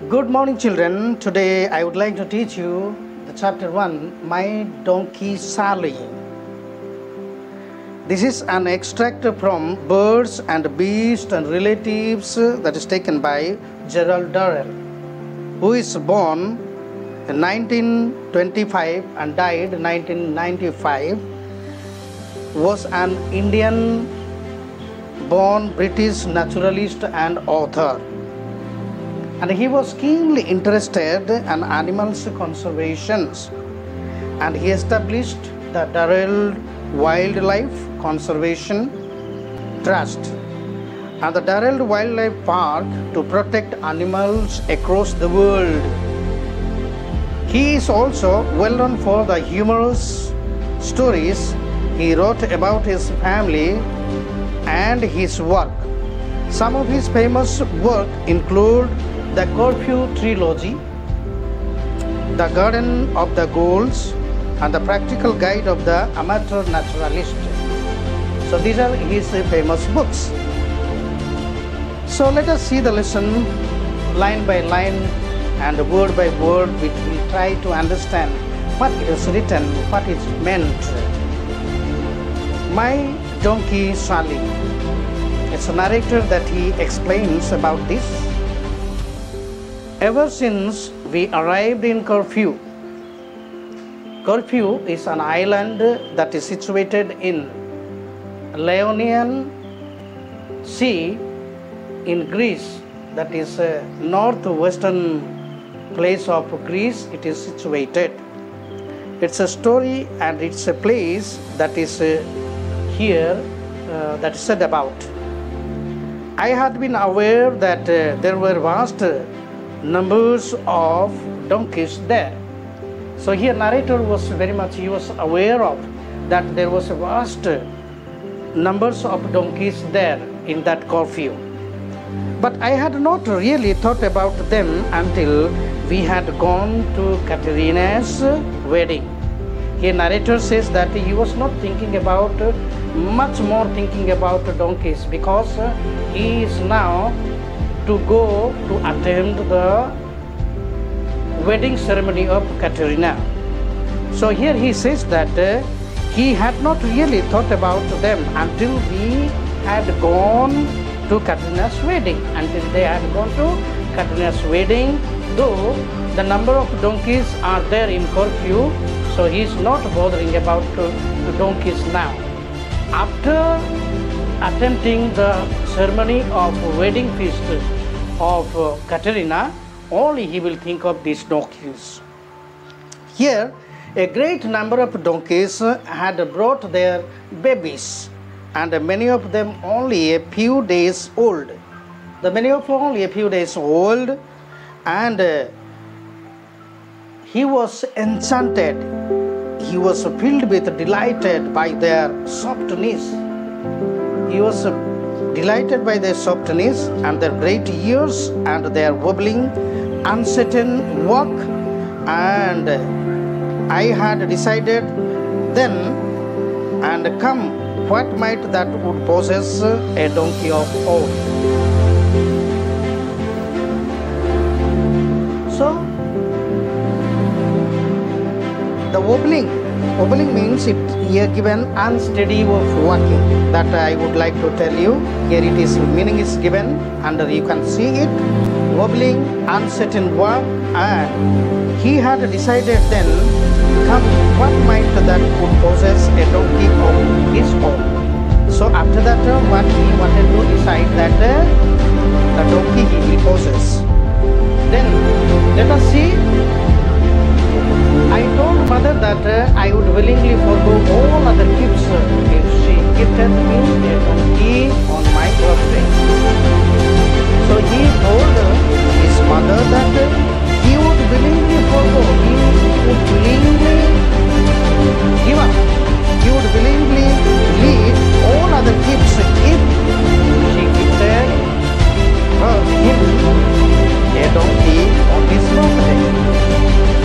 Good morning, children. Today I would like to teach you the chapter 1, My Donkey Sally. This is an extract from Birds and Beasts and Relatives that is taken by 𝘕𝘓𝘓𝘓, who is born in 1925 and died in 1995, was an Indian-born British naturalist and author. And he was keenly interested in animals conservation, and he established the 𝘷𝘓𝘥𝘈𝘕𝘓 Conservation Trust and the 𝘷𝘓𝘥𝘈 Wildlife Park to protect animals across the world. He is also well known for the humorous stories he wrote about his family and his work. Some of his famous work include the 𝘊𝘈𝘏 trilogy, the Garden of the Goals, and the Practical Guide of the Amateur Naturalist. So these are his famous books. So let us see the lesson line by line and word by word, which will try to understand what it is written, what is meant. My Donkey Sally. It's a narrator that he explains about this. Ever since we arrived in 𝘕𝘓𝑒w, 𝘕𝘓𝑒w is an island that is situated in Ionian Sea in Greece, that is northwestern place of Greece. It is situated. It's a story and it's a place that is here that is said about. I had been aware that there were vast numbers of donkeys there. So here narrator was he was aware of that there was a vast numbers of donkeys there in that 𝘕𝘓𝑒w. But I had not really thought about them until we had gone to Katerina's wedding. Here narrator says that he was not thinking about much more thinking about donkeys because he is now to go to attend the wedding ceremony of Katerina. So here he says that he had not really thought about them until we had gone to Katerina's wedding. Until they had gone to Katerina's wedding, though the number of donkeys are there in 𝘕𝘓𝑒w, so he is not bothering about donkeys now. After attempting the ceremony of wedding feast of Katerina, only he will think of these donkeys. Here, a great number of donkeys had brought their babies, and many of them only a few days old. And he was enchanted. He was filled with delighted by their softness. And their great ears and their wobbling, uncertain walk, and I had decided then and come what might that would possess a donkey of old. So the wobbling means it here given unsteady of walking. That I would like to tell you. Here it is, meaning is given, and you can see it. Wobbling, uncertain walk, and he had decided then, come what might that would possess a donkey of his own. So after that, what he wanted to decide that the donkey he will possess. Then let us see. I told mother that I would willingly forgo all other gifts if she gifted me a donkey on my birthday. So he told his mother that he would willingly forgo, he would willingly give up, he would willingly leave all other gifts if she gifted him a donkey on his birthday.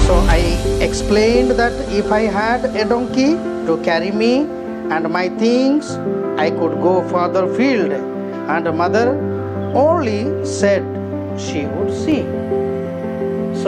So I explained that if I had a donkey to carry me and my things, I could go further field, and mother only said she would see.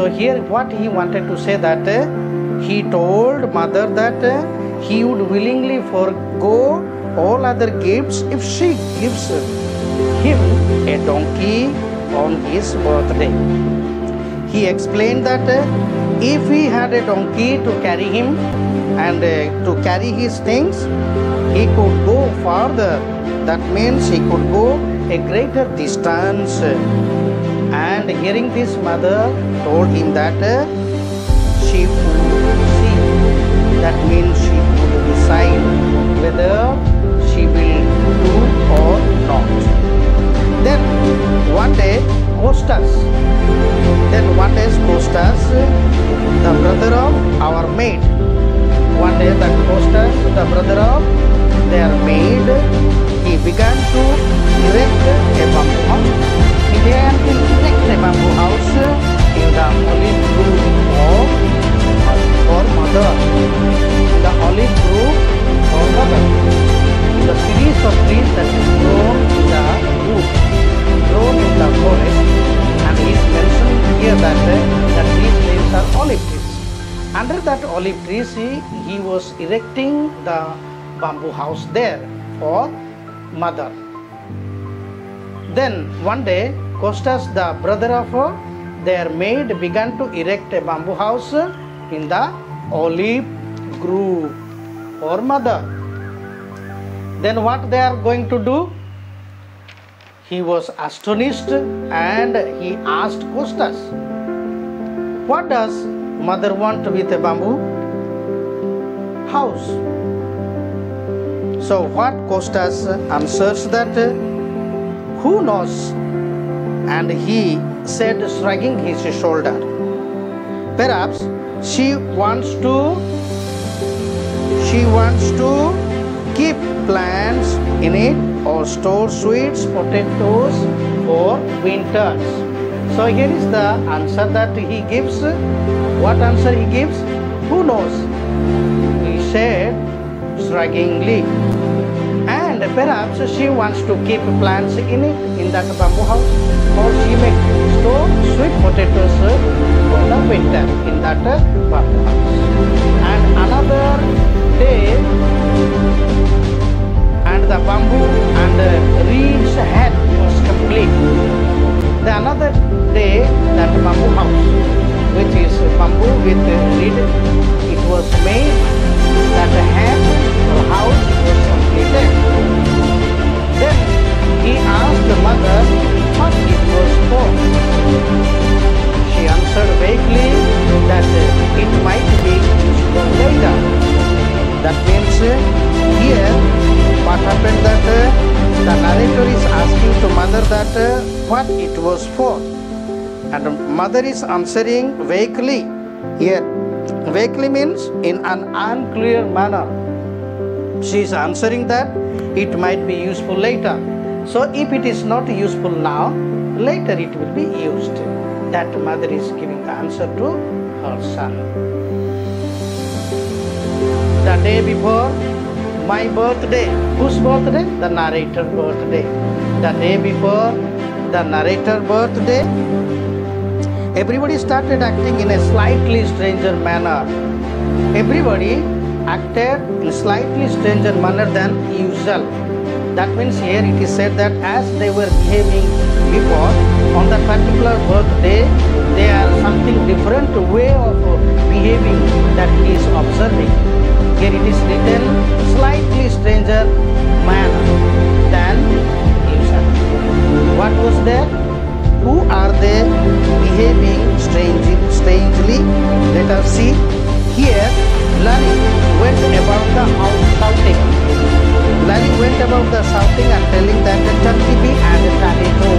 So here what he wanted to say that he told mother that he would willingly forego all other gifts if she gives him a donkey on his birthday. He explained that if he had a donkey to carry him and to carry his things, he could go farther. That means he could go a greater distance. And hearing this, mother told him that she would see. That means she would decide whether she will do or not. Then one day, Costas, the brother of our maid. One day that Costas, the brother of their maid, he began to erect a bamboo house. He began to erect a bamboo house in the olive grove for mother. In the olive grove for mother. In the series of trees that is grown in the wood, grown in the forest, and he is mentioned here that these names are olive trees. Under that olive trees, he was erecting the bamboo house there for mother. Then one day, Costas, the brother of their maid, began to erect a bamboo house in the olive grove for mother. Then what they are going to do? He was astonished and he asked Costas, what does mother want with a bamboo house? So what Costas answers that, who knows? And he said, shrugging his shoulder, perhaps she wants to keep plants in it or store sweets, potatoes for winters. So here is the answer that he gives. What answer he gives? Who knows? He said shruggingly. And perhaps she wants to keep plants in it, in that bamboo house, or she may store sweet potatoes for the winter in that bamboo house. And another day, and the bamboo and reed's head was complete. The another day, that bamboo house, which is bamboo with reed, it was made, that the head or house was completed. Then he asked the mother what it was for. She answered vaguely that it might be useful later. That means here what happened, that the narrator is asking to mother that what it was for, and mother is answering vaguely. Here vaguely means in an unclear manner. She is answering that it might be useful later. So if it is not useful now, later it will be used. That mother is giving the answer to her son. The day before my birthday. Whose birthday? The narrator's birthday. The day before the narrator's birthday, everybody started acting in a slightly stranger manner. Everybody acted in a slightly stranger manner than usual. That means here it is said that as they were behaving before, on that particular birthday, they are something different way of behaving that he is observing. Here it is written, slightly stranger manner than usual. What was there? Who are they behaving strangely? Let us see. Here, Larry went about the house shouting. Larry went about the shouting and telling that Tantibi and Taniho.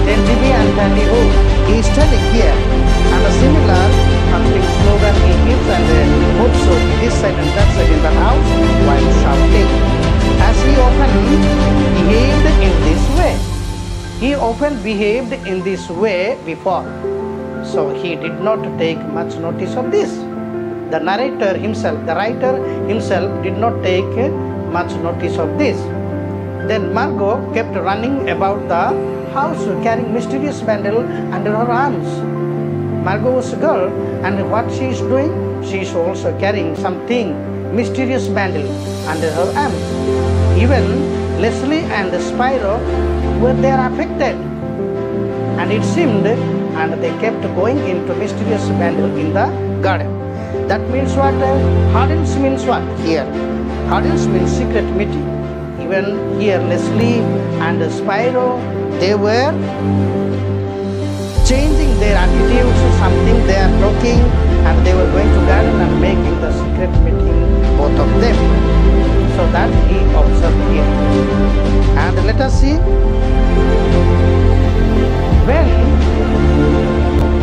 Tantibi and Taniho. He is telling here. And a similar something slogan he gives, and also this side and that side in the house while shouting. As he often behaved in this way. He often behaved in this way before. So he did not take much notice of this. The narrator himself, the writer himself did not take much notice of this. Then Margot kept running about the house carrying mysterious bundle under her arms. Margot's girl, and what she is doing? She is also carrying something, mysterious bundle under her arm. Even Leslie and Spyro were there affected, and it seemed, and they kept going into mysterious bundle in the garden. That means what? Hardens means what here? Hardens means secret meeting. Even here Leslie and Spyro, they were changing their attitudes, something they are talking, and they were going to garden and making the secret meeting, both of them. So that he observed here. And let us see, when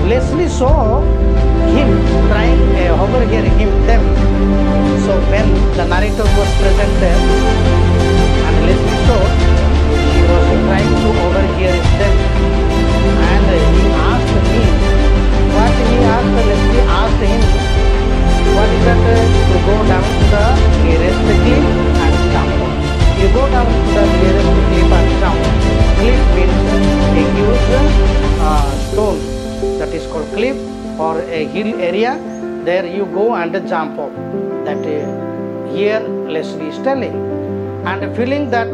Leslie saw him trying overhear them, so when the narrator was present there, and Leslie saw she was trying to overhear them, and he asked him, what he asked, Leslie asked him, what is that? To go down to the nearest cliff and jump. You go down to the nearest cliff and jump. Cliff means a huge stone, that is called cliff, or a hill area. There you go and jump off. That here Leslie is telling. And feeling that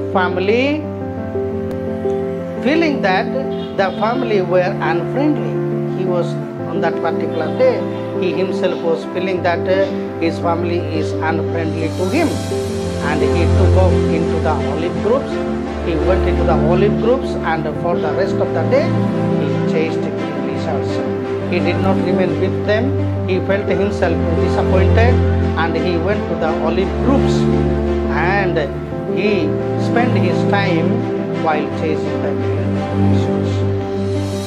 the family were unfriendly, he was on that particular day, he himself was feeling that his family is unfriendly to him, and he took off into the olive groves. He went into the olive groves, and for the rest of the day he chased lizards. He did not remain with them. He felt himself disappointed, and he went to the olive groves, and he spent his time while chasing the lizards.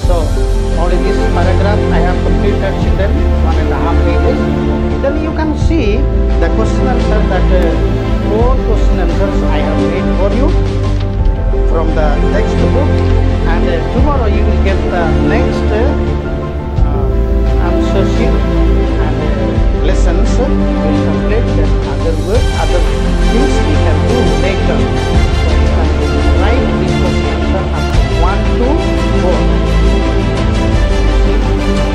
So only this paragraph I have completed, children, 1.5 pages. Then you can see the question answer, that 4 question answers I have made for you from the textbook, and tomorrow you will get the next answer sheet and lessons. We will complete that other work, other things we can do later. So you can write this question answer after 1 to 4.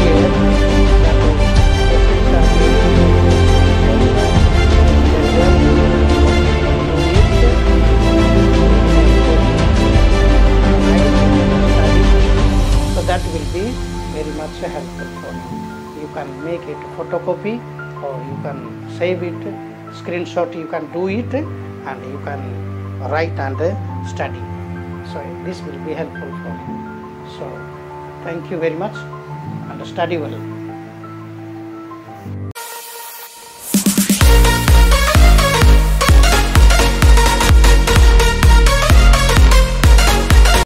Here, that questions are so that will be very much helpful for you. You can make it photocopy, or you can save it, screenshot, you can do it, and you can write and study. So this will be helpful for you. So thank you very much, and study well.